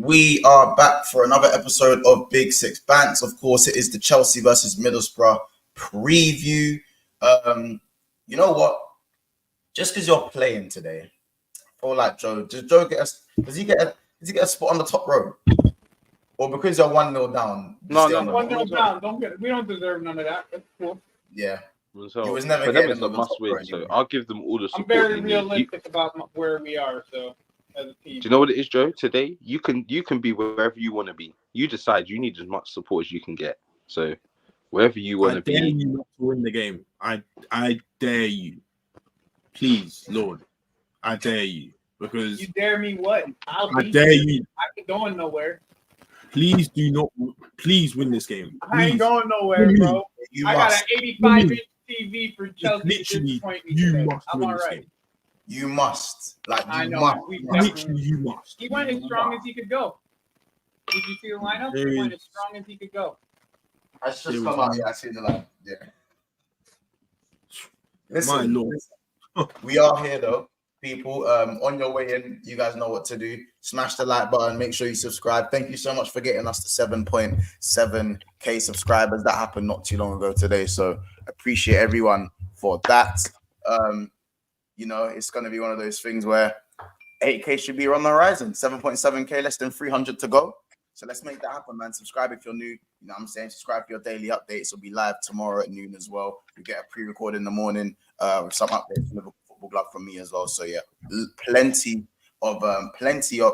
We are back for another episode of Big Six Banks. Of course, it is the Chelsea versus Middlesbrough preview. You know what? Just because you're playing today, I feel like Joe. Does Joe get us? Does he get a spot on the top row? Or because you're 1-0 down? No. 1-0 down. We don't deserve none of that. That's cool. Yeah. So, he was never for them, it's a must win. Anyway. So I'll give them all the support. I'm very realistic about where we are. So as a team. Do you know what it is, Joe? Today, you can be wherever you want to be. You decide. You need as much support as you can get. So wherever you want to be. I dare you not to win the game. I dare you. Please, Lord, I dare you. Because you dare me what? I dare you. I ain't going nowhere. Please do not. Please win this game. Please. I ain't going nowhere, bro. I got an 85-inch TV for Chelsea. Literally, you must win this game. You must. I know. Must. Literally, you must. He went as strong as he could go. Did you see the lineup? He went as strong as he could go. I just come out. Yeah, I see the line. Yeah. Listen, we are here though. People, on your way in, you guys know what to do. Smash the like button. Make sure you subscribe. Thank you so much for getting us to 7.7k subscribers. That happened not too long ago today, so appreciate everyone for that. You know, it's going to be one of those things where 8k should be on the horizon. 7.7k, less than 300 to go. So let's make that happen, man. Subscribe if you're new. You know what I'm saying? Subscribe for your daily updates. It'll be live tomorrow at noon as well. You get a pre-record in the morning with some updates from Liverpool Football Club from me as well. So yeah, plenty of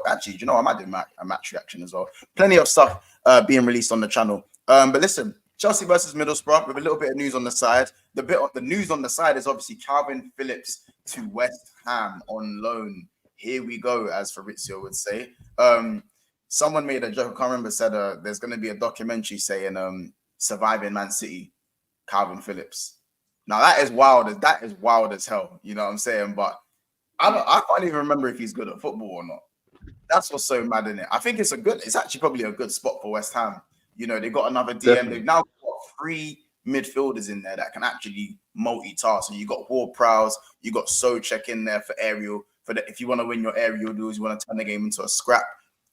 actually, you know, I might do a match reaction as well. Plenty of stuff being released on the channel. But listen, Chelsea versus Middlesbrough with a little bit of news on the side. The news on the side is obviously KALVIN Phillips to West Ham on loan. Here we go, as Fabrizio would say. Someone made a joke, I can't remember, said there's going to be a documentary saying surviving Man City, KALVIN Phillips. Now that is wild as hell, you know what I'm saying? But I can't even remember if he's good at football or not. That's what's so mad in it. I think it's actually probably a good spot for West Ham. You know, they got another DM. Definitely. They've now got 3 midfielders in there that can actually multitask. So you got Ward-Prowse, you got Souček in there for aerial. If you want to win your aerial duels, you want to turn the game into a scrap.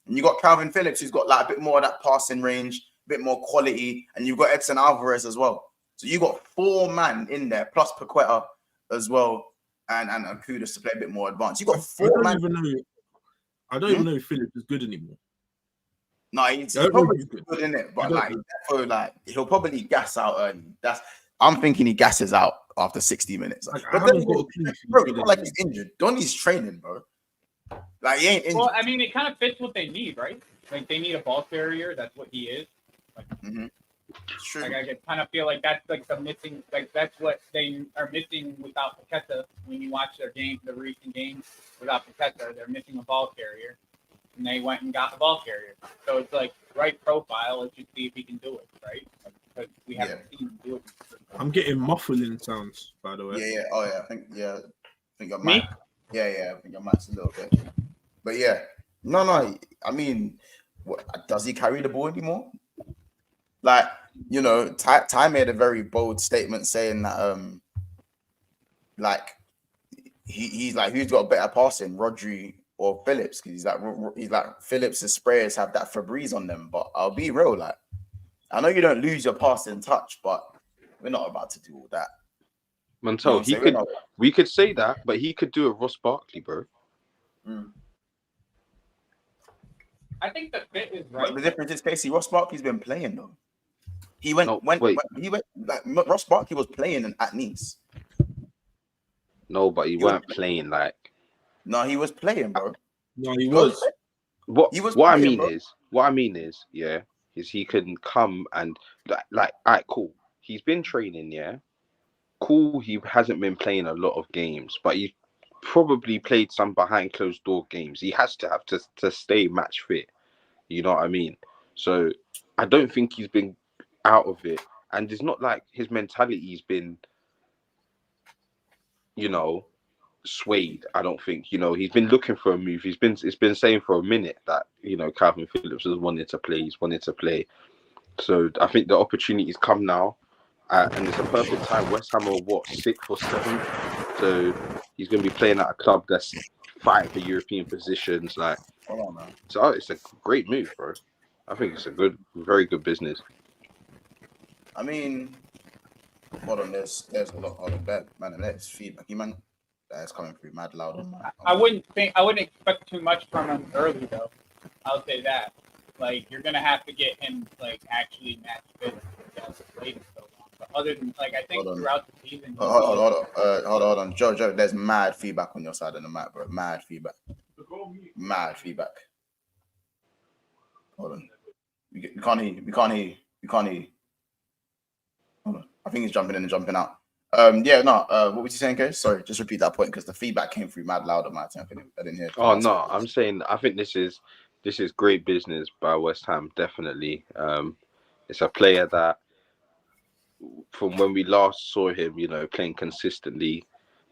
And you got KALVIN Phillips, who's got like a bit more of that passing range, a bit more quality, and you've got Edson Alvarez as well. So you got 4 man in there, plus Paqueta as well, and Kudus to play a bit more advanced. You got 4 man. I don't even know if Phillips is good anymore. No, he's probably good in it, but he'll probably gas out early. I'm thinking he gasses out after 60 minutes. But then, bro, it's not like he's injured. Donny's training, bro. Like he ain't injured. Well, I mean, it kind of fits what they need, right? Like they need a ball carrier. That's what he is. Like, True. Like I kind of feel like that's like the missing. Like that's what they are missing without Paqueta. When you watch their games, the recent games without Paqueta, they're missing a ball carrier. And they went and got the ball carrier. So it's like right profile. Let's just see if he can do it, right? Like, because we haven't seen him do it. I'm getting muffling sounds, by the way. Yeah. Oh yeah. I think your mic. Yeah. I think your mic's a little bit. But yeah. No. I mean, does he carry the ball anymore? Like, you know, Ty made a very bold statement saying that like he's like, who's got better passing, Rodri or Phillips? Because he's like Phillips' sprayers have that Febreze on them. But I'll be real, like, I know you don't lose your passing touch, but we're not about to do all that. Montel, we could say that, but he could do a Ross Barkley, bro. I think the fit is right. But the difference is, Casey, Ross Barkley's been playing though. He went. Like, Ross Barkley was playing at Nice. No, but he weren't playing like. No, he was playing, bro. No, he was. What I mean is, yeah, is he can come and like, all right, cool. He's been training, yeah. Cool. He hasn't been playing a lot of games, but he probably played some behind closed door games. He has to have to stay match fit. You know what I mean? So I don't think he's been out of it, and it's not like his mentality's been, you know, swayed. I don't think, you know, he's been looking for a move. It's been saying for a minute that, you know, KALVIN Phillips has wanted to play. He's wanted to play. So I think the opportunity's come now, and it's a perfect time. West Ham are what, 6th or 7th, so he's going to be playing at a club that's fighting for European positions. Like, Hold on, man. So it's a great move, bro. I think it's a very good business. I mean, hold on. There's a lot of that, man. There's feedback, man. That's coming through mad loud on my. I wouldn't expect too much from him early though. I'll say that. Like you're gonna have to get him like actually match fit. Played so long. But other than like I think throughout the season. Hold on, Joe. There's mad feedback on your side of the map, bro. Mad feedback. Mad feedback. Hold on. We can't hear you. We can't hear you. Hold on. I think he's jumping in and jumping out. What was you saying, guys? Sorry, just repeat that point because the feedback came through mad loud on my team. I didn't hear. Oh no, I'm saying I think this is great business by West Ham. Definitely, it's a player that from when we last saw him, playing consistently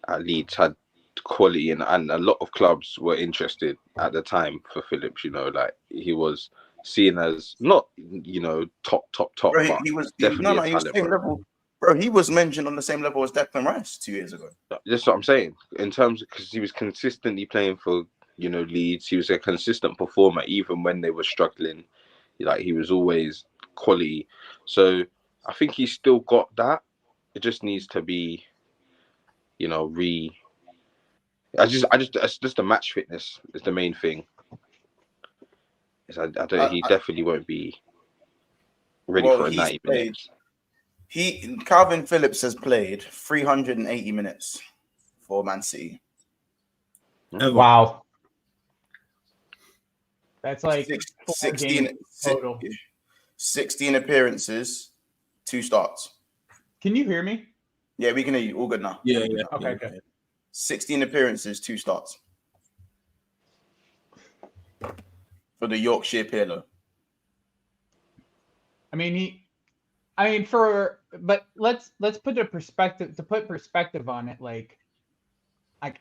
at Leeds, had quality, and a lot of clubs were interested at the time for Phillips. Like he was seen as not top, bro, but he was definitely he was same level. Bro, he was mentioned on the same level as Declan Rice 2 years ago. That's what I'm saying. In terms of because he was consistently playing for Leeds, he was a consistent performer even when they were struggling. Like he was always quality. So I think he's still got that. It just needs to be, it's just the match fitness is the main thing. He definitely won't be ready for 90 minutes. Kalvin Phillips has played 380 minutes for Man City. Wow. That's like 16 appearances, 2 starts. Can you hear me? Yeah, we can hear you. All good now. Yeah. Okay, good. 16 appearances, 2 starts. For the Yorkshire Peerler. But let's put perspective on it. Like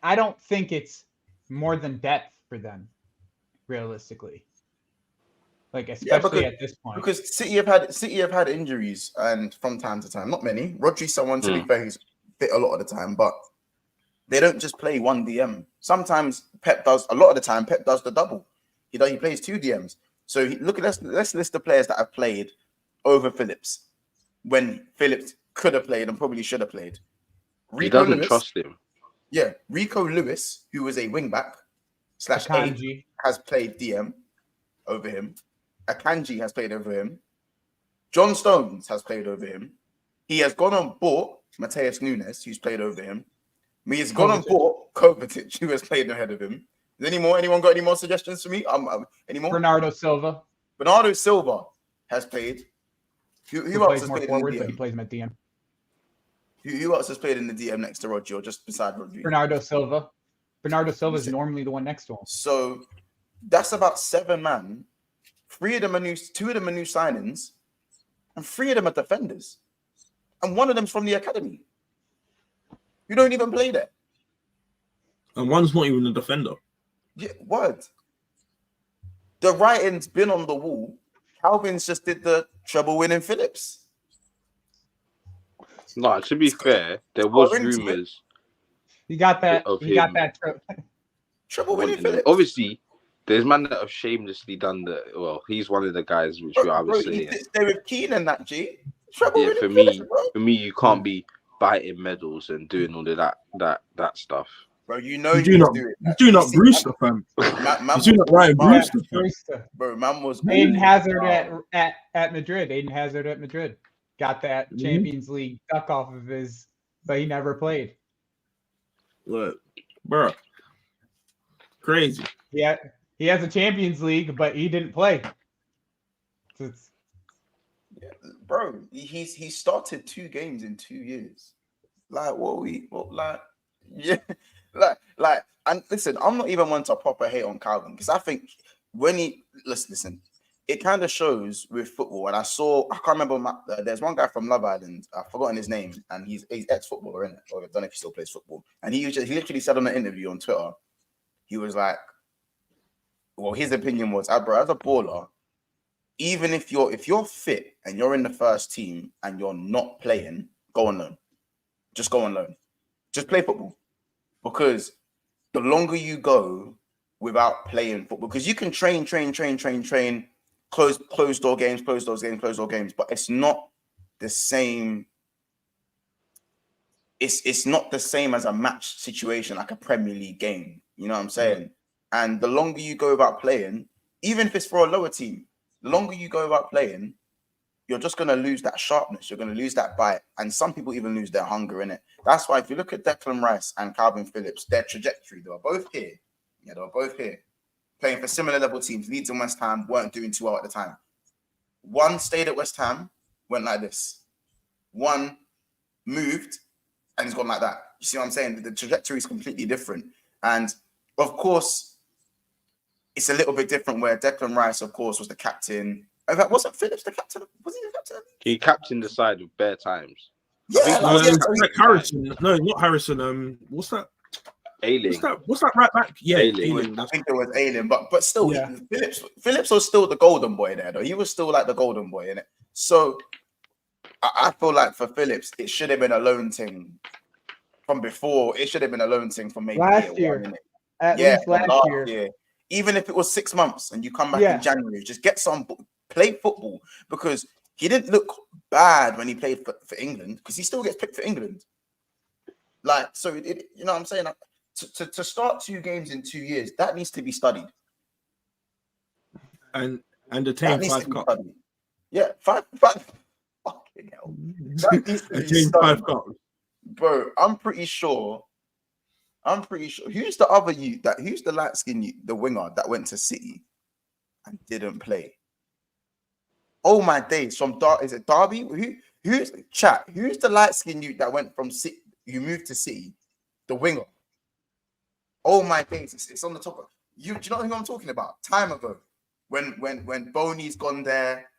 I don't think it's more than depth for them, realistically. Like especially at this point, because City have had injuries, and from time to time, not many. Rodri's someone to be fair, he's fit a lot of the time, but they don't just play one DM. Sometimes Pep does a lot of the time. Pep does the double. He plays 2 DMs. So let's list the players that have played over Phillips when Phillips could have played and probably should have played. He doesn't trust him. Yeah, Rico Lewis, who was a wingback /8, has played DM over him. Akanji has played over him. John Stones has played over him. He has gone and bought Mateus Nunes, who's played over him. He has gone and bought Kovacic, who has played ahead of him. Is anyone got any more suggestions for me? Any more? Bernardo Silva has played. Who else has played forward, in the DM? But he plays him at DM. Who else has played in the DM next to Rodri or just beside Rodri? Bernardo Silva. Bernardo Silva is normally the one next to him. So that's about 7 man. 3 of them are new. 2 of them are new signings, and 3 of them are defenders, and 1 of them's from the academy. You don't even play there, and 1's not even a defender. Yeah, word. The writing's been on the wall. Calvin's just did the treble winning Phillips. No, to be fair, there was rumors. He got that. Treble winning Phillips. Obviously, there's man that have shamelessly done the. Well, he's one of the guys which I was saying. He sits there with Keane and that G. Yeah, for me, you can't be biting medals and doing all of that stuff. Bro, you do not Brewster, fam. You do not Ryan Brewster. Bro, man was Aiden Hazard at Madrid. Aiden Hazard at Madrid got that Champions League duck off of his, but he never played. Look, bro, crazy. Yeah, he has a Champions League, but he didn't play. So bro, he started 2 games in 2 years. And listen, I'm not even one to proper hate on Calvin because I think when he listen, it kind of shows with football. And I can't remember. There's one guy from Love Island. I've forgotten his name, and he's ex-footballer, isn't it? Or I don't know if he still plays football. And he literally said on an interview on Twitter, he was like, well, his opinion was, bro, as a baller, even if you're fit and you're in the first team and you're not playing, go on loan. Just go on loan. Just play football. Because the longer you go without playing football, because you can train, close door games, but it's not the same. It's not the same as a match situation, like a Premier League game. You know what I'm saying? And the longer you go without playing, even if it's for a lower team, the longer you go without playing, you're just going to lose that sharpness. You're going to lose that bite. And some people even lose their hunger in it. That's why if you look at Declan Rice and KALVIN Phillips, their trajectory, they were both here. Yeah, they were both here. Playing for similar level teams. Leeds and West Ham weren't doing too well at the time. One stayed at West Ham, went like this. One moved, and it's gone like that. You see what I'm saying? The trajectory is completely different. And, of course, it's a little bit different where Declan Rice, of course, was the captain. In fact, wasn't Phillips the captain? Was he the captain? He captained the side with bare times. Yeah, Harrison. No, not Harrison. What's that? Ailing. What's that right back? Yeah, Ailing. I think it was Ailing, but still, Yeah. Phillips was still the golden boy there, though. He was still like the golden boy in it. So I feel like for Phillips, it should have been a loan thing from before. It should have been a loan thing from maybe Last year. At least last year. Even if it was 6 months and you come back in January, just get some play football, because he didn't look bad when he played for England, because he still gets picked for England. Like, so you know what I'm saying? Like, to start 2 games in 2 years, that needs to be studied. And attain 5 cups. Yeah, 5. Fucking hell. That needs to be Attain studied. 5 cups. Bro, I'm pretty sure. Who's the other who's the light skin the winger that went to City and didn't play? Oh my days! Is it Derby? Who's the light skin you that went from City? You moved to City, the winger. Oh my days! It's on the top of you. Do you know who I'm talking about? Time ago, when Boney's gone there,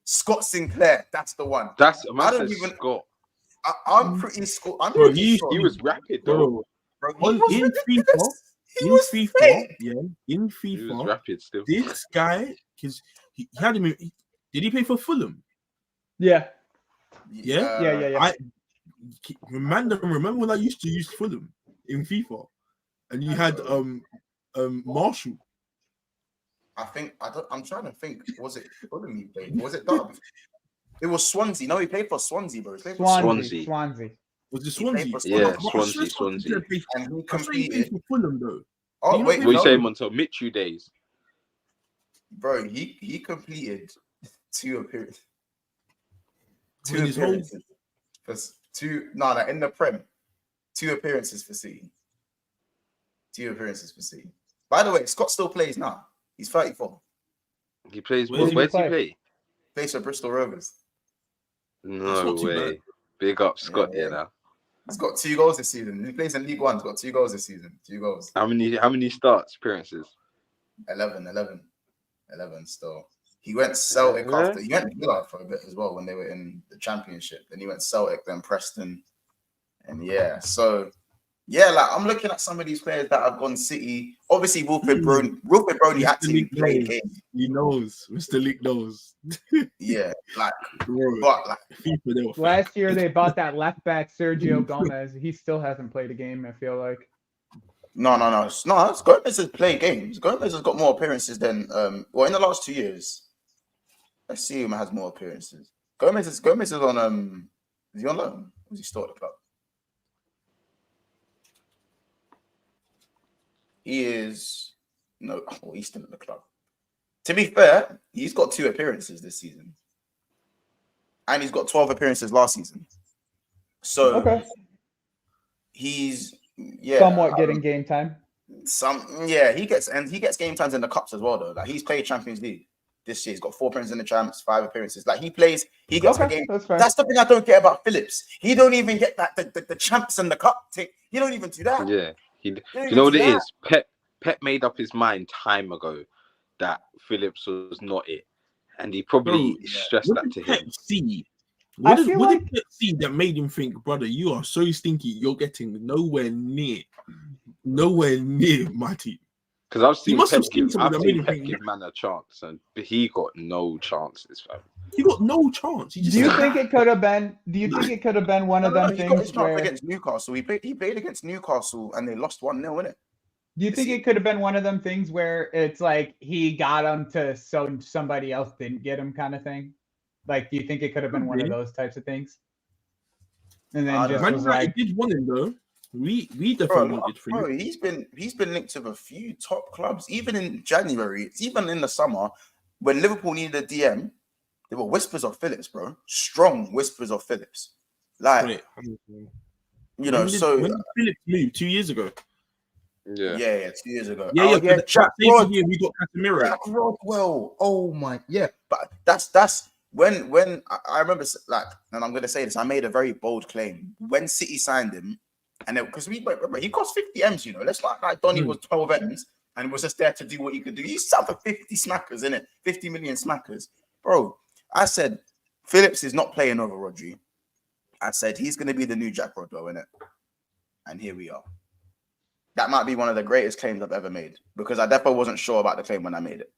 Scott Sinclair. That's the one. That's Scott. I'm pretty sure. He was rapid, though. Bro, in FIFA, in FIFA, he was rapid still. This guy, because he had him. Did he play for Fulham? Yeah. Yeah. I remember when I used to use Fulham in FIFA, and you had Marshall. I'm trying to think. Was it Fulham he played? Was it Derby? It was Swansea. No, he played for Swansea, bro. Swansea. Was it Swansea? Yeah, Swansea. And he He competed. for Fulham though. Oh, wait, What you say him until Mitchell days? Bro, he completed 2 appearances. In his home? In the Prem. 2 appearances for City. 2 appearances for City. By the way, Scott still plays now. He's 34. He plays. Where Where's he play? play? Plays for Bristol Rovers. No way. Big up Scott here now. He's got 2 goals this season. He plays in League One. He's got 2 goals this season. 2 goals. How many starts appearances? 11 still. He went Celtic after. He went Villa for a bit as well when they were in the Championship. Then he went Celtic, then Preston, and like I'm looking at some of these players that have gone City. Obviously, Wilfred Brody actually played games. He knows. Mr. Leak knows. Yeah, like, Bro, but like FIFA, Last year they bought that left back Sergio Gomez. He still hasn't played a game, I feel like. no. Gomez has played games. Gomez has got more appearances than in the last 2 years. Let's see who has more appearances. Gomez is on is he on loan? Or is he still at the club? He is he's still at the club. To be fair, he's got 2 appearances this season. And he's got 12 appearances last season. So he's somewhat getting game time. He gets game times in the cups as well though. Like he's played Champions League this year. He's got 4 appearances in the champs, 5 appearances. Like he gets the game. That's the thing I don't get about Phillips. He don't even get that the champs and the cup thing. He don't even do that. Yeah. You know what it is? Pep made up his mind time ago that Phillips was not it. And he probably stressed that to him. What did Pep see that made him think, brother, you are so stinky, you're getting nowhere near my team? Because I've seen Pep give man a chance, and he got no chances, fam. He got no chance. Do you think it could have been one of them things against Newcastle? He played against Newcastle and they lost 1-0, innit? Do you think it could have been one of them things where it's like he got him to so somebody else didn't get him kind of thing? Like, do you think it could have been one of those types of things? And then just Man was United like, did want him though. We definitely wanted for bro, you. he's been linked with a few top clubs, even in January, even in the summer, when Liverpool needed a DM, there were whispers of Phillips, bro. Strong whispers of Phillips. Like, Wait, you know, when did Phillips move 2 years ago? Yeah, 2 years ago. Yeah, Jack Rod. We got Casemiro. Jack Rodwell. Oh my, yeah. But that's when I remember, like, and I'm gonna say this, I made a very bold claim when City signed him, and because remember he cost 50 M's, you know. Let's like Donny was 12 M's and was just there to do what he could do. He's sat for 50 smackers, innit? 50 million smackers, bro. I said Phillips is not playing over Rodri. I said he's gonna be the new Jack Rodwell, innit? And here we are. That might be one of the greatest claims I've ever made because I definitely wasn't sure about the claim when I made it.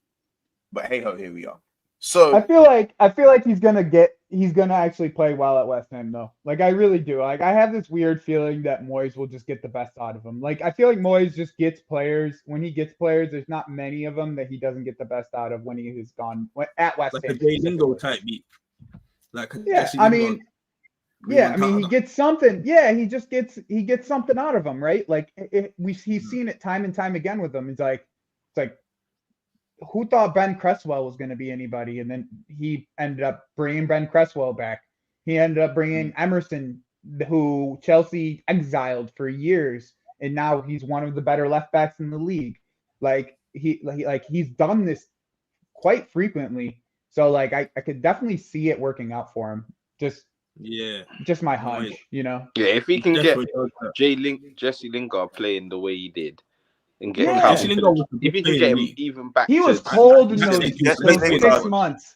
But hey ho, here we are. So I feel like he's gonna actually play well at West Ham though. Like I really do. Like I have this weird feeling that Moyes will just get the best out of him. Like I feel like Moyes just gets players. When he gets players, there's not many of them that he doesn't get the best out of when he has gone at West like Ham. Like a Jay Lingo type beat. Like Jesse Lingard. He gets something. Yeah, he gets something out of him, right? Like he's seen it time and time again with him. It's like who thought Ben Cresswell was going to be anybody? And then he ended up bringing Ben Cresswell back. He ended up bringing Emerson, who Chelsea exiled for years, and now he's one of the better left backs in the league. Like he's done this quite frequently. So like I could definitely see it working out for him. Just my hunch, you know. Yeah, if he can get Jesse Lingard playing the way he did. And get Jesse Lingard, if you can get him even back, he was cold in those 6 months.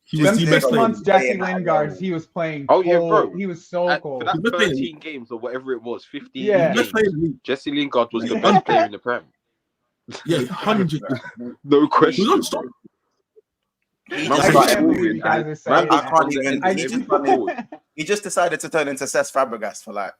He was the best 6 months, Jesse Lingard. He was playing. Oh yeah, bro. He was so cold. For that 13 games or whatever it was, 15 games. Jesse Lingard was the best player in the Prem. Yeah, 100. No question. He just decided to turn into Cesc Fabregas for like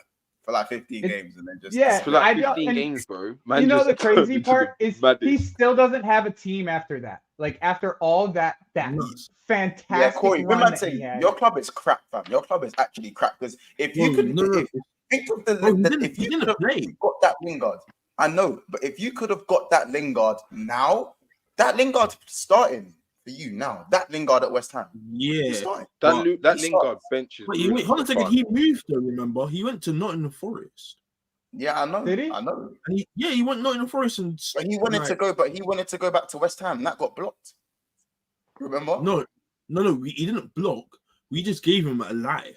15 games and then just for like 15 games, bro. Man, you know the crazy part is he still doesn't have a team after that. Like after all that fantastic Corey, run that he had. Your club is crap, fam. Your club is actually crap because if you could think of if you could have got that Lingard, I know, but if you could have got that Lingard now, that Lingard starting for you now, that Lingard at West Ham, that Lingard bench is. Wait, hold on a second. He moved though. Remember, he went to Nottingham Forest. Yeah, I know. Did he? I know. He went Nottingham Forest and. But he wanted to go back to West Ham. That got blocked. Remember? No. He didn't block. We just gave him a lie.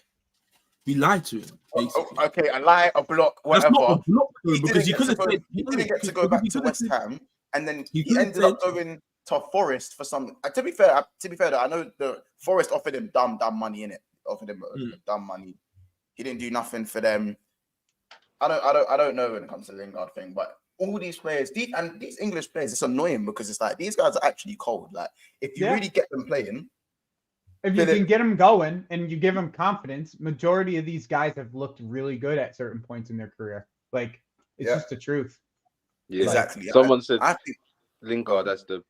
We lied to him. Okay, a lie, a block, whatever. That's not a block though, because he didn't get to go back to West Ham, and then he ended up going to Forest for some. To be fair, I know the Forest offered him dumb money in it. Offered him dumb money. He didn't do nothing for them. I don't know when it comes to Lingard thing, but all these players, these English players, it's annoying because it's like these guys are actually cold. Like if you really get them playing, if you can get them going and you give them confidence, majority of these guys have looked really good at certain points in their career. Like it's just the truth. Yeah, exactly. Someone said I think Lingard has the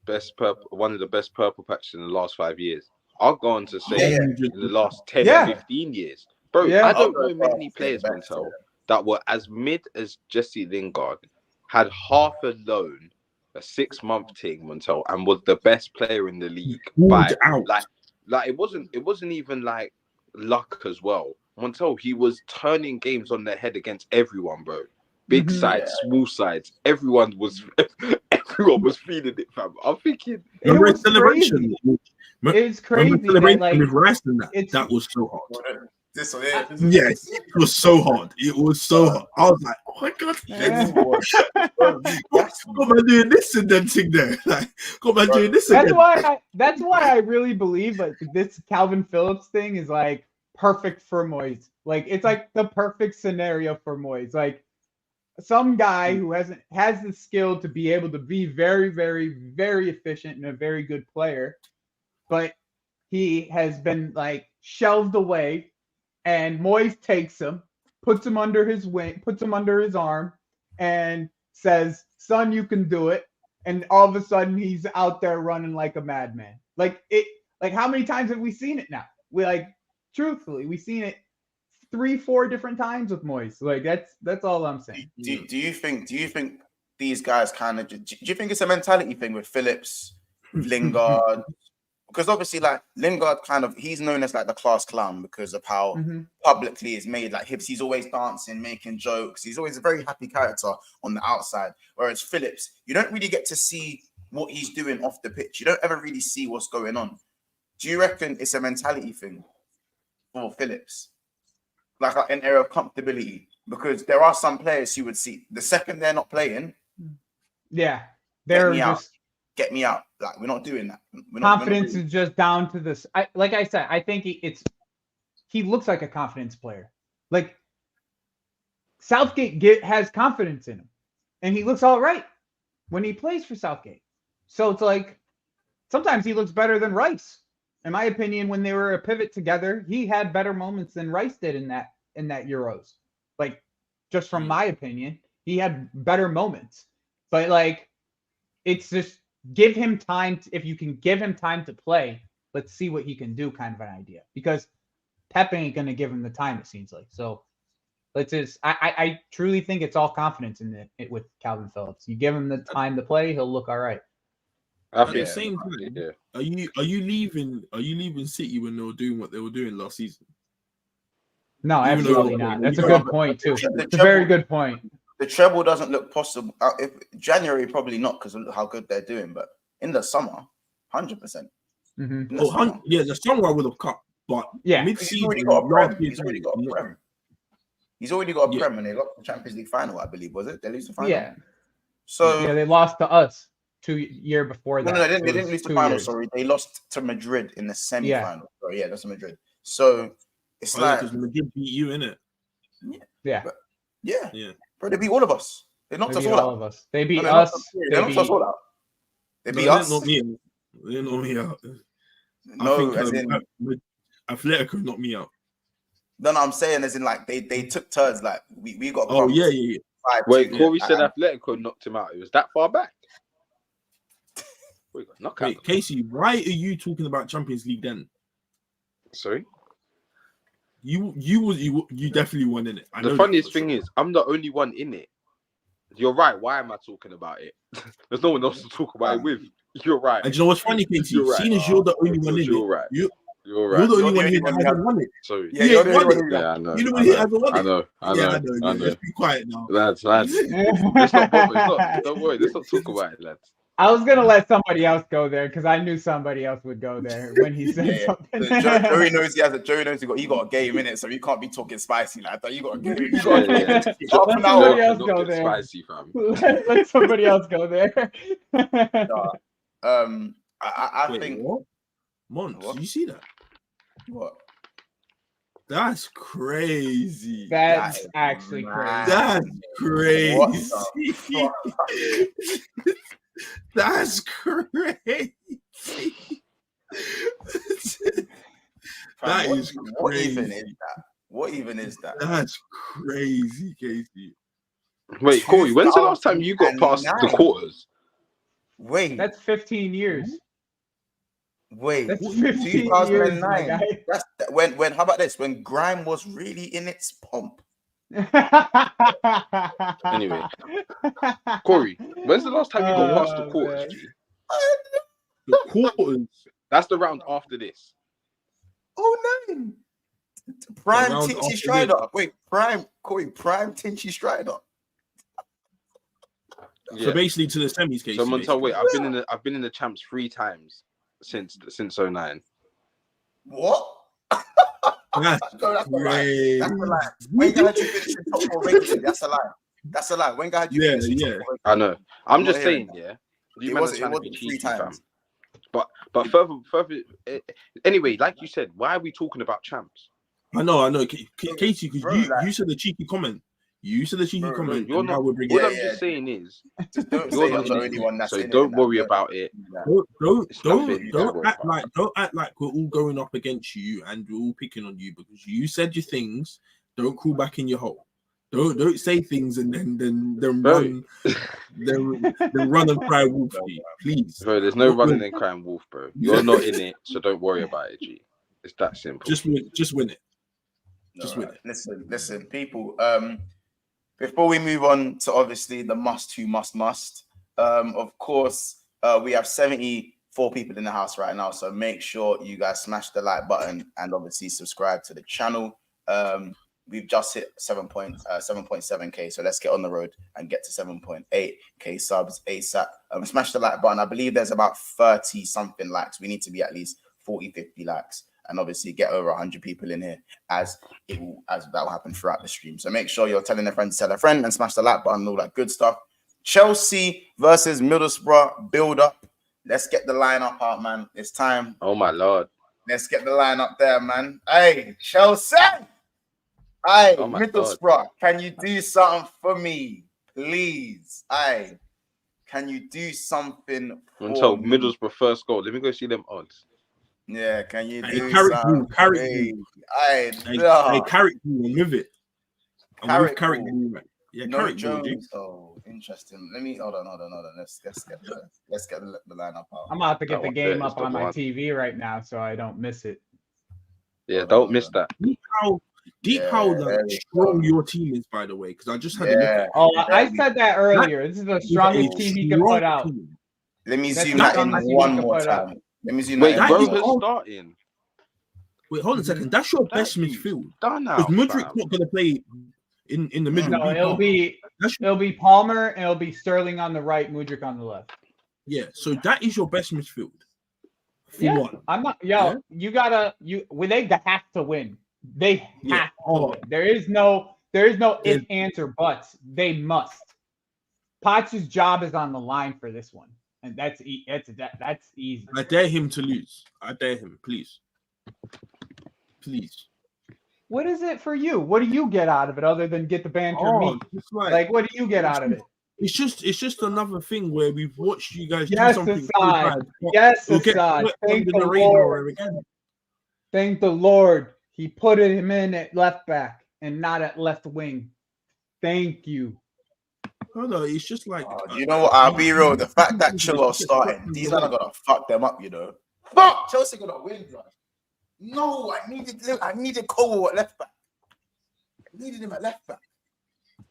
best one of the best purple patches in the last 5 years. I'll go on to say in the last 10 or 15 years. Bro, I don't know many players, Montel, that were as mid as Jesse Lingard, had half a loan, a 6-month thing, Montel, and was the best player in the league. Like it wasn't even like luck as well. Montel, he was turning games on their head against everyone, bro. Big sides, small sides, everyone was feeling it, fam. I'm thinking it celebration. It's crazy. With Rice and that was so hard. Yes, it was so hard. It was so hard. I was like, oh my god, got man doing this and then thing there. Like, got man doing this. That's why I really believe like this Kalvin Phillips thing is like perfect for Moyes. Like it's like the perfect scenario for Moyes. Like some guy who has the skill to be able to be very, very, very efficient and a very good player, but he has been like shelved away. And Moyes takes him, puts him under his wing, puts him under his arm, and says, "Son, you can do it," and all of a sudden he's out there running like a madman. Like how many times have we seen it now? Truthfully, we've seen it 3-4 different times with Moyes. Like that's all I'm saying. Do you think these guys kind of? Do you think it's a mentality thing with Phillips, Lingard? Because obviously, like Lingard, he's known as like the class clown because of how publicly it's made. Like he's always dancing, making jokes. He's always a very happy character on the outside. Whereas Phillips, you don't really get to see what he's doing off the pitch. You don't ever really see what's going on. Do you reckon it's a mentality thing for Phillips? Like an area of comfortability? Because there are some players you would see the second they're not playing. Yeah, they're just get me out. Like we're not doing that. Confidence is just down to this. Like I said, I think he looks like a confidence player. Like Southgate has confidence in him, and he looks all right when he plays for Southgate. So it's like sometimes he looks better than Rice. In my opinion, when they were a pivot together, he had better moments than Rice did in that Euros. Like, just from my opinion, he had better moments. But like, it's just give him time. If you can give him time to play, let's see what he can do. Kind of an idea, because Pep ain't gonna give him the time. It seems like. So let's just. I truly think it's all confidence in it with Kalvin Phillips. You give him the time to play, he'll look all right. At the same time, are you leaving City when they were doing what they were doing last season? No, absolutely not. That's a good point too. It's a very good point. The treble doesn't look possible. If January, probably not because of how good they're doing. But in the summer, 100%. The summer I would have cut, but mid-season, he's already got a prem. He's already got a prem, and they lost the Champions League final. I believe was it? They lose the final. Yeah. So they lost to us. 2 year before that. No, they didn't lose the final. Sorry, they lost to Madrid in the semi-final. Yeah. That's Madrid. So it's like because Madrid beat you, innit? Yeah. Bro, they beat all of us. They knocked us all out. They beat us. They knocked us all out. They beat us. They didn't knock me out. No, as in Atletico knocked me out. No, I'm saying as in like they took turns. Like we got. Oh yeah. Wait, Corey said Atletico knocked him out. It was that far back. Wait, Casey, why are you talking about Champions League then? Sorry, you definitely won in it. The funniest thing is, I'm the only one in it. You're right. Why am I talking about it? There's no one else to talk about it with. You're right. And you know what's funny, Casey? Seeing as you're the only one in it, you're right. You're right. You're the only one here that hasn't won it. Sorry. You're the only one. Yeah, I know. You're the one here that hasn't won it. I know. Let's be quiet now. Lads. Let's not bother. Don't worry. Let's not talk about it, lads. I was gonna let somebody else go there because I knew somebody else would go there when he said something. Joey knows he got a game in it, so he can't be talking spicy like that. You got a game. Let somebody else go there. Spicy, fam. Let somebody else go there. I think. What? Mons, you see that? What? That's crazy. That's actually crazy. That's crazy. That's crazy. That is crazy. What even is that? That's crazy, Casey. Wait, Corey, when's the last time you got past the quarters? Wait. That's 15 years. Wait, that's 15 2009. Years, that's when. How about this? When grime was really in its pomp. Anyway, Corey, when's the last time you got past the quarters? The quarters. That's the round after this. Oh no! Prime Tinchy Strider. Wait, Prime Tinchy Strider. So basically, to the semis, Casey. So Montel, wait, I've been in the champs 3 times. Since 09. What? That's a lie. That's a lie. When had you finished in top 4 regularly? That's a lie. That's a lie. When had you finished in top 4 regularly? I know. I'm just saying, it wasn't cheeky, 3 times. But further. Anyway, like you said, why are we talking about champs? I know, Casey, because you said the cheeky comment. You said the cheeky comment. You're not. What I'm just saying is, don't say you're the only one that's so don't worry about it. Don't act like we're all going up against you and we're all picking on you because you said your things. Don't crawl back in your hole. Don't say things and then run and cry wolf, please. Bro, there's no running and crying wolf, bro. You're not in it, so don't worry about it, G. It's that simple. Just win it. Just win it. Listen, people. Before we move on to obviously the must, of course, we have 74 people in the house right now, so make sure you guys smash the like button and obviously subscribe to the channel. We've just hit 7.7k, so let's get on the road and get to 7.8k subs ASAP. Smash the like button. I believe there's about 30 something likes. We need to be at least 40-50 likes, and obviously get over 100 people in here as that will happen throughout the stream. So make sure you're telling a friend to tell a friend and smash the like button and all that good stuff. Chelsea versus Middlesbrough build up. Let's get the lineup out, man. It's time. Oh my lord. Let's get the lineup there, man. Hey, Chelsea. Hey, Middlesbrough, can you do something for me, please? Hey, can you do something for Until me? Middlesbrough first goal. Let me go see them odds. Yeah, can you do something? Carrick. Hey, Carrick, move it. Carrick, man. Yeah, no Carrick Jones. Oh, interesting. Let me hold on. Let's get the lineup out. I'm about to get the game up on my TV right now, so I don't miss it. Yeah, don't miss that. Deep how strong your team is, by the way, because I just had a look at it. Oh, I said that earlier. This is the strongest team he can put out. Let me zoom that in one more time. Let me zoom that in. Wait, Rover's starting. Wait, hold on a second. That's your best midfield. Done now. Because Mudrik's not going to play in the middle. No, it'll be Palmer and it'll be Sterling on the right, Mudryk on the left. Yeah, so that is your best midfield. For what? I'm not. You gotta. They have to win. They have to win. There is no if, ands, or buts. They must. Poch's job is on the line for this one, and that's easy. I dare him to lose. I dare him, please. What is it for you? What do you get out of it other than get the banter meat? Like, what do you get out of it? It's just another thing where we've watched you guys do something. Yes, Assad. Thank the Lord. Thank the Lord. He put him in at left back and not at left wing. Thank you. No, it's just like you know what? I'll be real. The fact that Chilwell's starting, these men are gonna fuck them up. You know, fuck Chelsea gonna win, bro. No, I needed Cole at left back. I needed him at left back.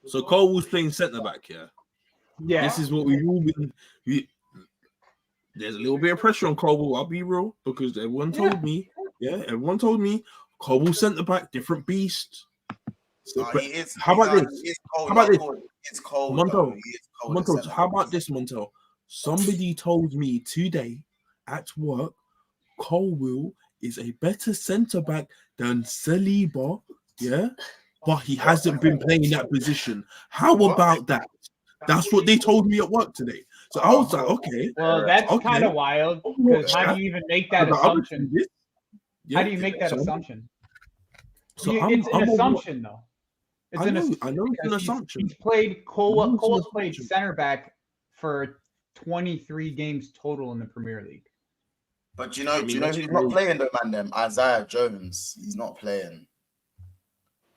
So Cole was playing centre back, yeah. Yeah. This is what we've all been. There's a little bit of pressure on Cole. I'll be real because everyone told me. Yeah, everyone told me Cole centre back, different beast. So, how about this? It's Cole. Montel, how about this, Montel? Somebody told me today at work, Cole is a better centre back than Saliba. Yeah, but he hasn't been playing that position. How about that? That's what they told me at work today. So I was like, okay. Well, that's kind of wild. Because how do you even make that assumption? How do you make that assumption? So it's an assumption, though. I know it's an assumption. He's played Cole's played center back for 23 games total in the Premier League. But you know who's not playing though, man? Isaiah Jones. He's not playing.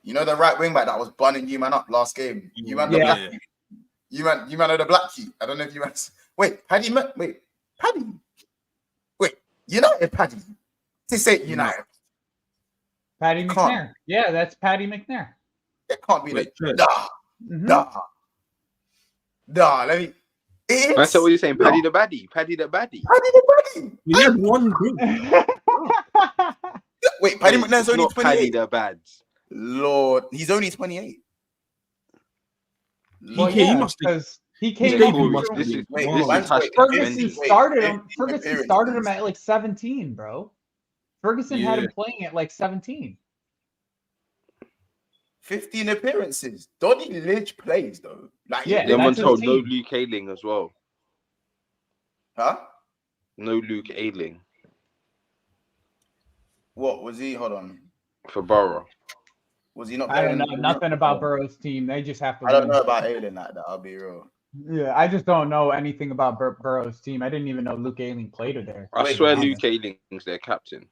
You know the right wing back that was bunning you man up last game. You man know the black key. I don't know if you man. Paddy. United Paddy. To say United. Paddy McNair. Yeah, that's Paddy McNair. It can't be like Nah. Let me. That's what you're saying. Paddy the baddie. We had one group. Wait, Paddy McNair's only 28. Paddy the bads. Lord, he's only 28. He came Ferguson started him at like 17, bro. Ferguson had him playing at like 17. 15 appearances. Donny Lynch plays though. Someone told no Luke Ayling as well. Huh? No Luke Ayling. What was he? Hold on. For Borough. Was he not? I don't know nothing about Borough's team. They just have to. I don't know about Ayling like that. I'll be real. Yeah, I just don't know anything about Borough's team. I didn't even know Luke Ayling played there. I swear Luke Ayling's their captain.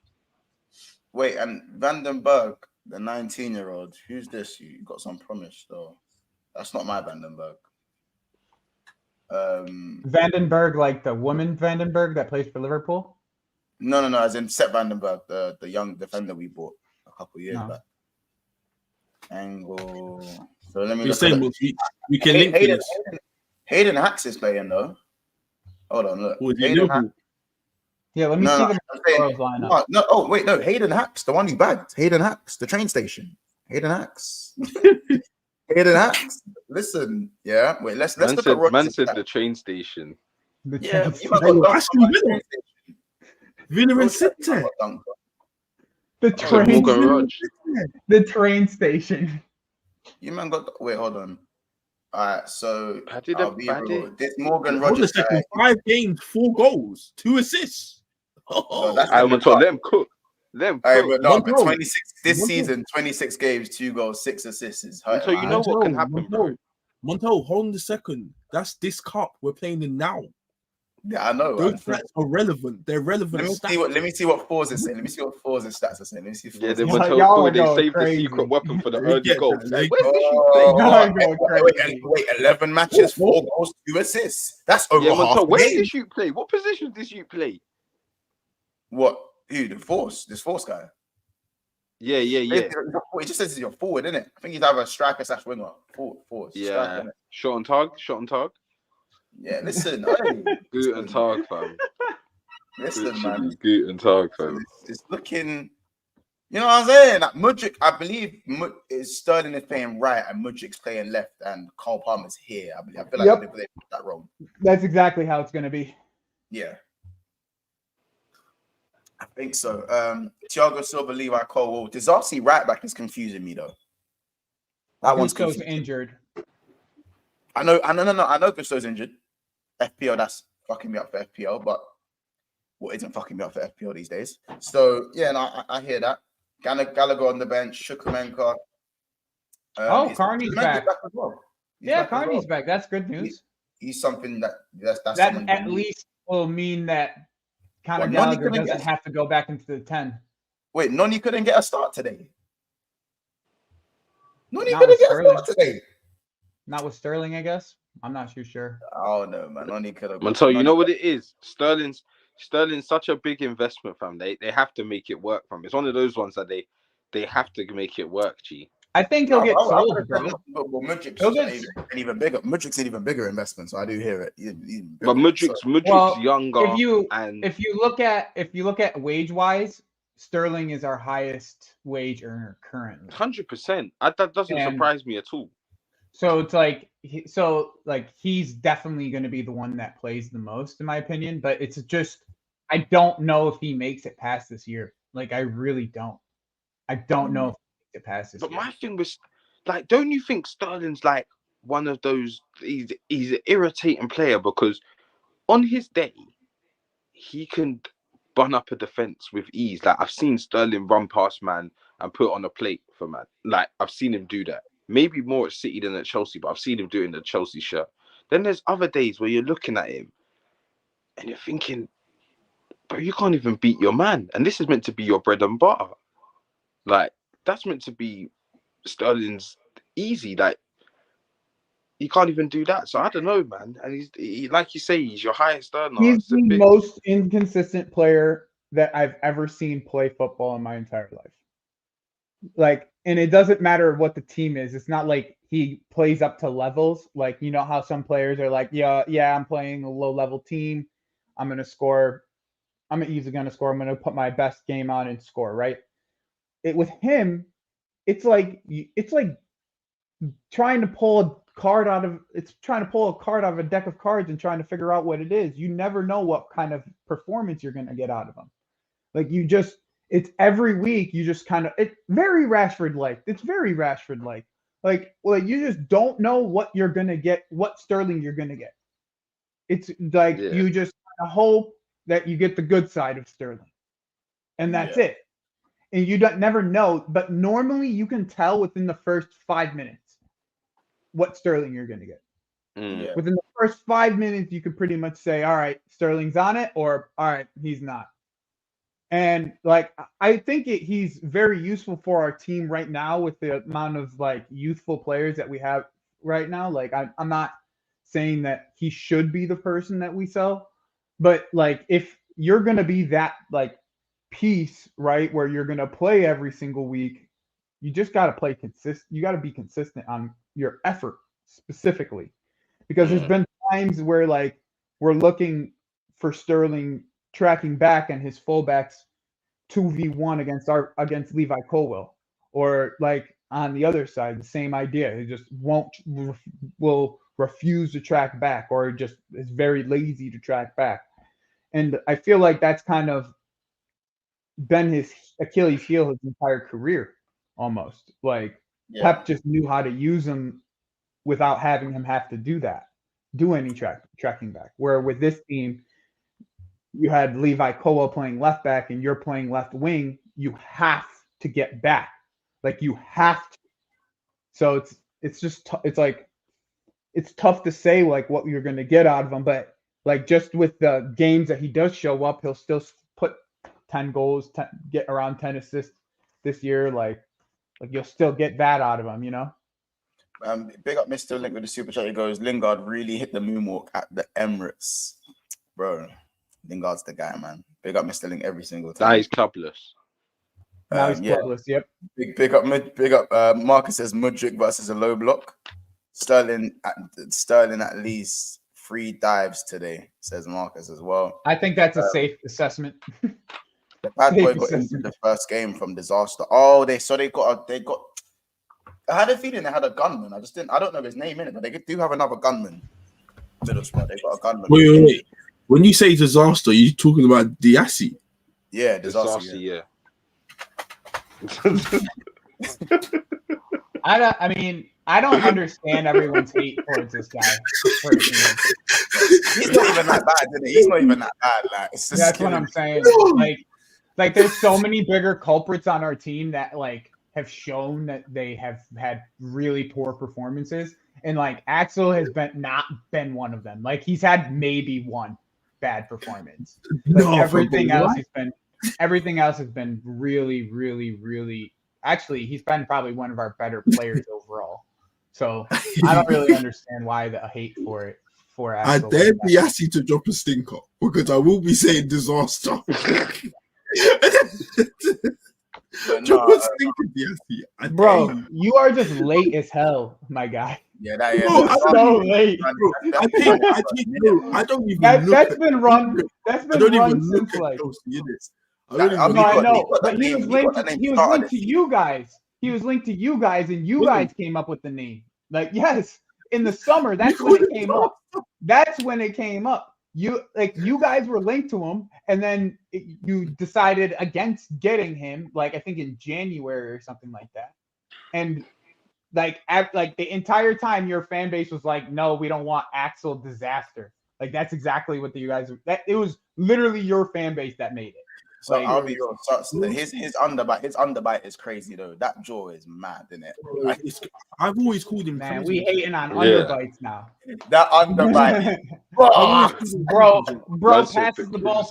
Wait, and Vandenberg, the 19-year-old, who's this? You got some promise though. That's not my Vandenberg. Vandenberg, like the woman Vandenberg that plays for Liverpool? No. As in Sepp Vandenberg, the young defender we bought a couple years back. Angle. So let me. You're saying we can link to this. Hayden Hacks is playing though. Hold on, look. Hayden Hacks. Yeah, let me see the lineup. No, oh wait, no, Hayden Hacks, the one you bagged. Hayden Hacks, the train station. Hayden Hacks. Hayden Hacks. Listen, yeah. Wait, let's look at Man said the train station. Yeah, The train station. You man got wait, hold on. All right, so this Morgan Rogers. 5 games, 4 goals, 2 assists. I would tell them cook. Them cook. No, but 26 this season, 26 games, 2 goals, 6 assists. So you know what can happen, bro. Monto, hold on a second. That's this cup we're playing in now. Yeah, I know. Those stats are relevant. They're relevant. Let me see what Fours is saying. Let me see what Fours and stats are saying. Let me see. Yeah, they saved the secret weapon for the early goal. Wait, 11 matches, 4 goals, 2 assists. That's over half. Where did you play? What position did you play? What? Who? The Force? This Force guy? Yeah. It just says you're forward, isn't it? I think he's either a striker / winger. Force. Yeah. Shot on target. Yeah, listen. Guten Tag, fam. Listen, man. Guten Tag, fam. It's looking. You know what I'm saying? Like Mudryk, I believe Sterling is playing right and Mudryk's playing left, and Cole Palmer's here. I feel like they put that wrong. That's exactly how it's going to be. Yeah. I think so. Thiago Silva, Levi Cole. Disasi right back is confusing me though. That one's injured. I know Gusto's injured. FPL, that's fucking me up for FPL, but what isn't fucking me up for FPL these days? So yeah, I hear that. Gallagher on the bench, Shukamenka. Carney's back. As well. Carney's back. That's good news. He's something that's that at least will mean that Conor Gallagher doesn't have to go back into the 10. Wait, Noni couldn't get a start today. Noni couldn't get a start today. Not with Sterling, I guess. I'm not too sure. Oh no, man. Noni could have. So you know what it is? Sterling's such a big investment, fam. They have to make it work, fam. It's one of those ones that they have to make it work, G. I think he'll get sold, bro. Well, Mudryk's an even bigger. Mudryk's an even bigger investment, so I do hear it. But Mudryk's younger. If you look at wage wise, Sterling is our highest wage earner currently. 100%. That doesn't surprise me at all. So it's he's definitely going to be the one that plays the most, in my opinion. But it's just I don't know if he makes it past this year. Like I really don't. I don't know if he makes it past this year. But my thing was like, don't you think Sterling's like one of those? He's an irritating player because on his day he can bun up a defense with ease. Like I've seen Sterling run past man and put on a plate for man. Like I've seen him do that. Maybe more at City than at Chelsea, but I've seen him do it in the Chelsea shirt. Then there's other days where you're looking at him and you're thinking, but you can't even beat your man. And this is meant to be your bread and butter. Like, that's meant to be Sterling's easy. Like, you can't even do that. So I don't know, man. And he like you say, he's your highest earner. He's the most inconsistent player that I've ever seen play football in my entire life. Like, and it doesn't matter what the team is. It's not like he plays up to levels. Like, you know how some players are like, yeah, I'm playing a low-level team. I'm going to score. I'm easily going to score. I'm going to put my best game on and score, right? With him, it's like trying to pull a card out of a deck of cards and trying to figure out what it is. You never know what kind of performance you're going to get out of him. Like it's every week you just kind of, it's very Rashford-like. It's very Rashford-like. Like you just don't know what you're going to get, what Sterling you're going to get. It's like you just hope that you get the good side of Sterling. And that's it. And you never know, but normally you can tell within the first 5 minutes what Sterling you're going to get. Yeah. Within the first 5 minutes, you could pretty much say, all right, Sterling's on it, or all right, he's not. And like, I think he's very useful for our team right now with the amount of like youthful players that we have right now. Like I'm not saying that he should be the person that we sell, but like if you're gonna be that like piece, right, where you're gonna play every single week, you just gotta play consistent. You gotta be consistent on your effort specifically, because there's been times where like we're looking for Sterling tracking back and his fullbacks 2v1 against Levi Colwell, or like on the other side, the same idea. He just will refuse to track back, or just is very lazy to track back. And I feel like that's kind of been his Achilles heel his entire career, almost. Like Pep just knew how to use him without having him have to do any tracking back. Where with this team, you had Levi Colwell playing left back and you're playing left wing, you have to get back. Like you have to. So it's just it's like it's tough to say like what you're going to get out of him, but like just with the games that he does show up, he'll still put 10 goals, get around 10 assists this year. Like you'll still get that out of him, you know? Big up Mr. Link with the super chat. He goes, Lingard really hit the moonwalk at the Emirates. Bro, Lingard's the guy, man. Big up Mr. Link every single time. That is clubless. Now he's clubless, yep. Big up. Marcus says Mudryk versus a low block. Sterling at least 3 dives today, says Marcus as well. I think that's a safe assessment. The bad boy got into the first game from disaster. Oh, they got. I had a feeling they had a gunman. I don't know his name in it, but they do have another gunman. Middlesbrough, they got a gunman. Wait. When you say disaster, you talking about Diassi? Yeah, disaster. Yeah. I don't understand everyone's hate towards this guy. He's not even that bad, isn't he? He's not even that bad. Like, that's what I'm saying. Like there's so many bigger culprits on our team that like have shown that they have had really poor performances, and like Axel has not been one of them. Like he's had maybe one bad performance. Like, everything else has been really, really, really. Actually, he's been probably one of our better players overall. So I don't really understand why the hate for Axel. I dare Diassi to drop a stinker because I will be saying disaster. Drop a stinker, Diassi. Bro, you are just late as hell, my guy. Yeah, that is. Bro, so late. Bro, I don't even look. That's been run. That's been run since like. I know, but he was linked to you guys. He was linked to you guys, and you guys came up with the name. Like, yes, in the summer, that's when it came up. That's when it came up. You guys were linked to him, and then you decided against getting him, like I think in January or something like that. And like the entire time, your fan base was like, "No, we don't want Axel disaster." Like that's exactly what you guys. It was literally your fan base that made it. So I'll be real. So his underbite is crazy though. That jaw is mad, isn't it? Like, I've always called him. Man, we hating on underbites now. That underbite, bro passes the ball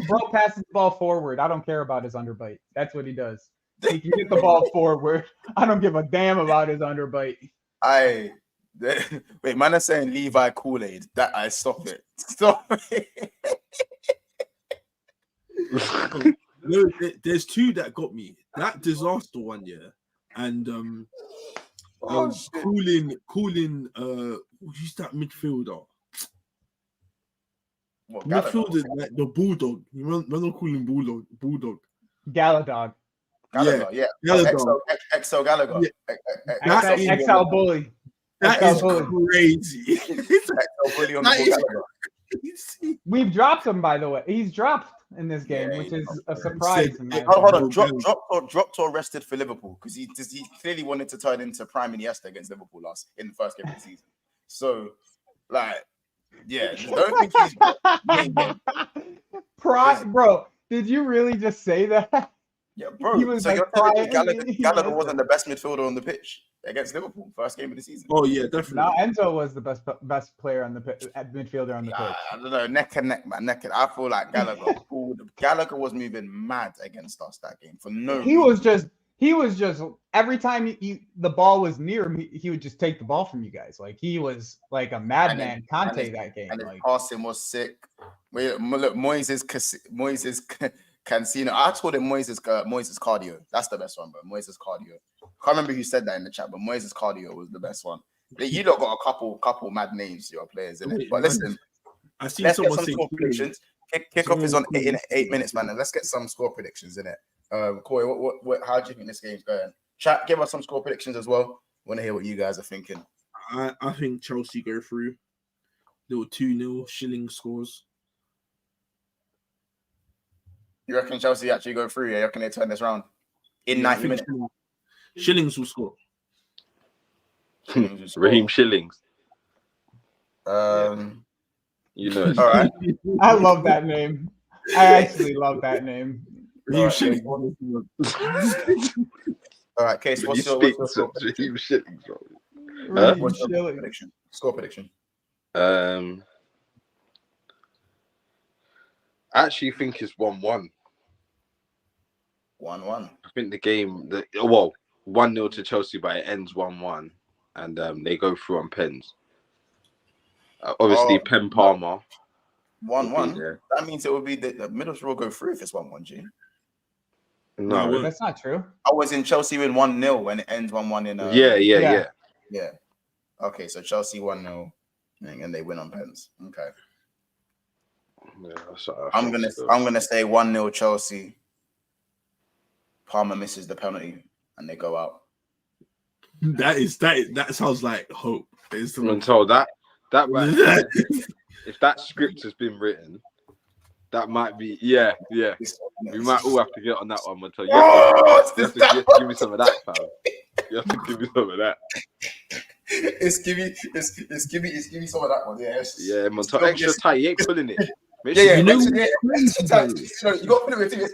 bro passes the ball forward. I don't care about his underbite. That's what he does. He can get the ball forward. I don't give a damn about his underbite. Wait, man is saying Levi Kool-Aid. That I stop it. No, there's 2 that got me. That disaster one, yeah, and calling who's that midfielder? Midfielder, like the bulldog. You remember calling bulldog? Galadog. Yeah. XO Gallagher. Yeah. XL bully. That is crazy. XL bully on the Gallagher. We've dropped him, by the way. He's dropped in this game, which is a surprise. Hold on, dropped or rested for Liverpool because he clearly wanted to turn into Prime Iniesta against Liverpool in the first game of the season. So, like, yeah, don't think he's bro. Did you really just say that? Yeah, bro. He was so like you're telling me Gallagher wasn't the best midfielder on the pitch against Liverpool first game of the season? Oh yeah, definitely. No, Enzo was the best player on the midfielder on the pitch. I don't know, neck and neck, man. I feel like Gallagher was moving mad against us that game for no reason. he was just every time the ball was near him, he would just take the ball from you guys. Like he was like a madman. Conte that game, and his like passing was sick. Wait, look, Moises Cancino. I told him Moises cardio. That's the best one, but Moises cardio. Can't remember who said that in the chat, but Moises cardio was the best one. You lot got a couple mad names, your players in it. But listen, I see let's get someone some score predictions. Kickoff is on 8 minutes, man. And let's get some score predictions in it. Corey, what? How do you think this game's going? Chat, give us some score predictions as well. Want to hear what you guys are thinking. I think Chelsea go through. There were 2-0. Shilling scores. You reckon Chelsea actually go through? Yeah, you reckon they turn this round in 90 minutes? Shillings will score. Raheem Shillings. You know, all right. I love that name. I actually love that name. Raheem Shillings. All right, Case. What's your Raheem Shillings? What's your prediction? Score prediction. I actually think it's 1-1. 1-1. I think the game, 1-0 to Chelsea, but it ends 1-1, and they go through on pens. Obviously, Pen Palmer. 1-1. That means it would be the Middlesbrough go through if it's 1-1, G. No, that's not true. I was in Chelsea win 1-0 when it ends 1-1 in. Yeah. Okay, so Chelsea 1-0, and they win on pens. Okay. Yeah, I'm gonna say 1-0 Chelsea. Palmer misses the penalty and they go out. That sounds like hope. Until that right, if that script has been written, that might be we might all have to get on that one. Until you have to give me some of that, fam. You have to give me some of that. Give me some of that one. Yeah, Montel, extra tight. You ain't pulling it. You know, you got to put it with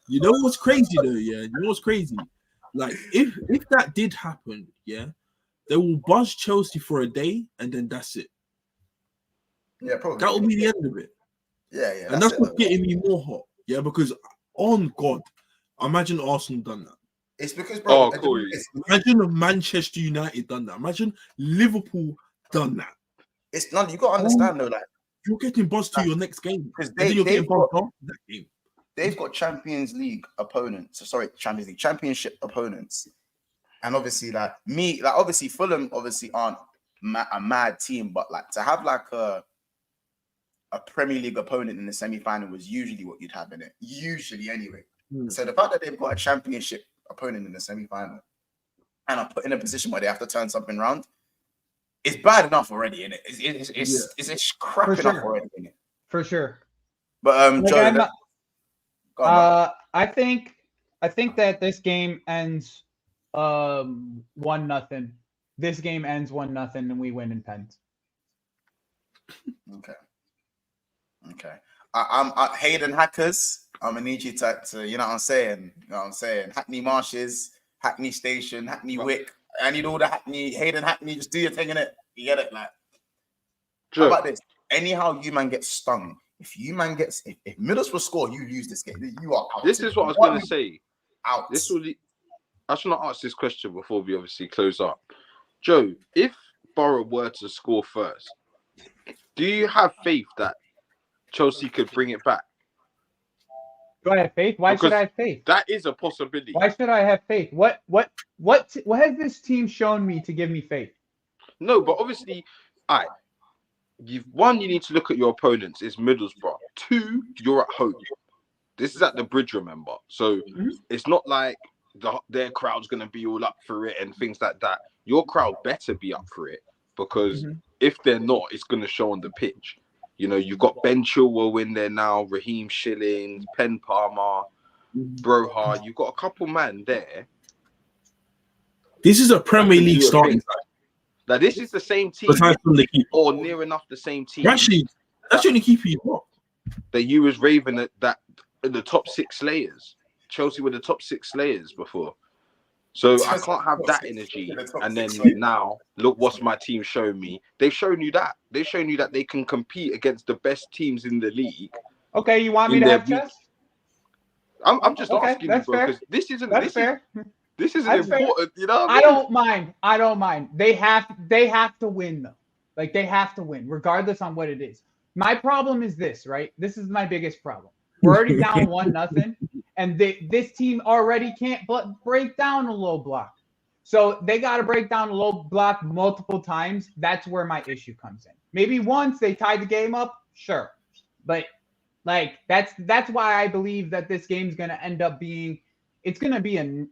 You know what's crazy though? Yeah, you know what's crazy? Like if that did happen, yeah, they will buzz Chelsea for a day and then that's it. Yeah, probably. That will be the end of it. Yeah. And that's what's getting me more hot. Yeah, because on God, imagine Arsenal done that. It's because, bro. Cool. Imagine Manchester United done that. Imagine Liverpool done that. It's not. You got to understand though, like you're getting buzzed to your next game because you're getting buzzed after that game. They've got Championship opponents, and obviously, obviously Fulham aren't a mad team, but like to have like a Premier League opponent in the semi-final was usually what you'd have in it. Usually, anyway. So the fact that they've got a Championship opponent in the semi-final and are put in a position where they have to turn something around. It's bad enough already, innit? It's crap enough already, innit? For sure. But Joe, I think that this game ends 1-0. This game ends 1-0 and we win in pens. Okay. I'm Hayden Hackers. I'm gonna need you to you know what I'm saying? Hackney Marshes, Hackney Station, Hackney Wick. I need all the Hayden Hackney, just do your thing in it. You get it? Like, how about this? Anyhow, you man get stung. If Middlesbrough score, you lose this game. You are out. This is what I was going to say. Out. I just want to ask this question before we obviously close up. Joe, if Borough were to score first, do you have faith that Chelsea could bring it back? Do I have faith? Why should I have faith? That is a possibility. Why should I have faith? What has this team shown me to give me faith? No, but obviously, you need to look at your opponents. It's Middlesbrough. 2, you're at home. This is at the Bridge, remember. So it's not like their crowd's going to be all up for it and things like that. Your crowd better be up for it because if they're not, it's going to show on the pitch. You know, you've got Ben Chilwell in there now, Raheem Shillings, Pen Palmer, Broha. You've got a couple man there. This is a Premier League starting. Now, this is the same team or near enough the same team. Actually, that's the only keeper you got. That you was raving that in the top 6 slayers. Chelsea were the top 6 slayers before. So I can't have that energy. And then now, look what's my team showing me. They've shown you that. They've shown you that they can compete against the best teams in the league. Okay, you want me to have chest? I'm just asking you, bro, because this isn't fair. This isn't important, you know. I don't mind. I don't mind. They have to win though. Like they have to win, regardless on what it is. My problem is this, right? This is my biggest problem. We're already down 1-0, and this team already can't break down a low block. So they got to break down a low block multiple times. That's where my issue comes in. Maybe once they tied the game up, sure, but like that's why I believe that this game's gonna end up being. It's gonna be an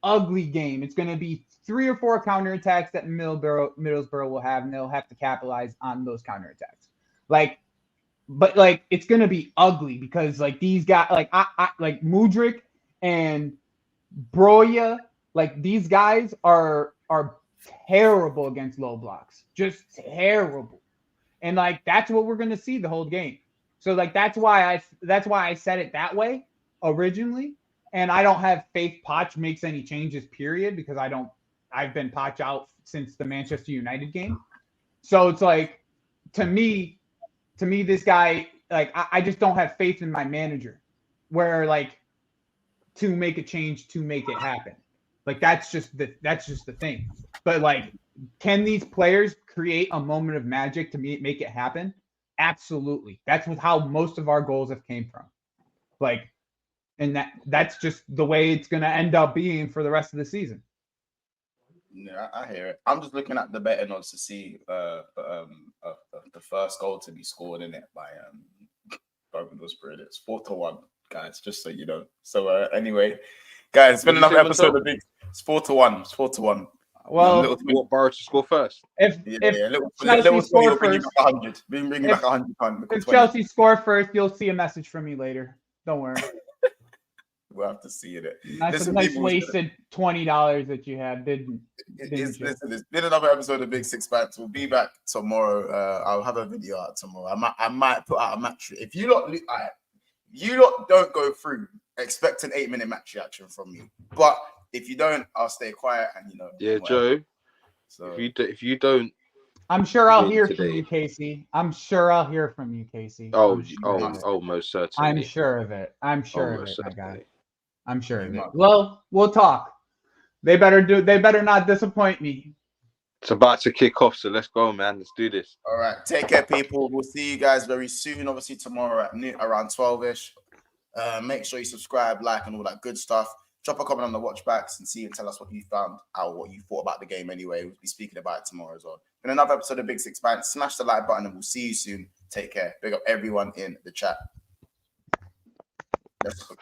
ugly game. It's gonna be 3 or 4 counterattacks that Middlesbrough will have, and they'll have to capitalize on those counterattacks. But it's gonna be ugly because like these guys, like Mudryk and Broya, like these guys are terrible against low blocks, just terrible, and like that's what we're gonna see the whole game. So like that's why I said it that way originally. And I don't have faith Poch makes any changes, period, because I've been Poch out since the Manchester United game. So it's like, to me, this guy, like, I just don't have faith in my manager where like to make a change, to make it happen. Like, that's just the thing. But like, can these players create a moment of magic to make it happen? Absolutely. That's how most of our goals have came from. Like, and that's just the way it's going to end up being for the rest of the season. Yeah, I hear it. I'm just looking at the betting odds to see the first goal to be scored in it by Middlesbrough. It's 4-1, guys, just so you know. So anyway, guys, it's been another episode of Big. It's 4-1. It's 4-1. Well, what Borough to score first? If Chelsea score first, bring you back 100. If Chelsea score first, you'll see a message from me later. Don't worry. We'll have to see it. That's a nice wasted $20 that you had. It's been another episode of Big Six Packs. We'll be back tomorrow. I'll have a video out tomorrow. I might put out a match. If you lot don't go through, expect an 8-minute match reaction from me. But if you don't, I'll stay quiet and Yeah, whatever. Joe. So if you don't, I'm sure I'll hear from you, Casey. Most certainly. I'm sure of it. My guy. I'm sure of it. Not. Well, we'll talk. They better not disappoint me. It's about to kick off, so let's go, man. Let's do this. All right. Take care, people. We'll see you guys very soon. Obviously, tomorrow at noon, around 12-ish. Make sure you subscribe, like, and all that good stuff. Drop a comment on the watchbacks and tell us what you found out, what you thought about the game anyway. We'll be speaking about it tomorrow as well. In another episode of Big Six Packs, smash the like button and we'll see you soon. Take care. Big up everyone in the chat. Let's go.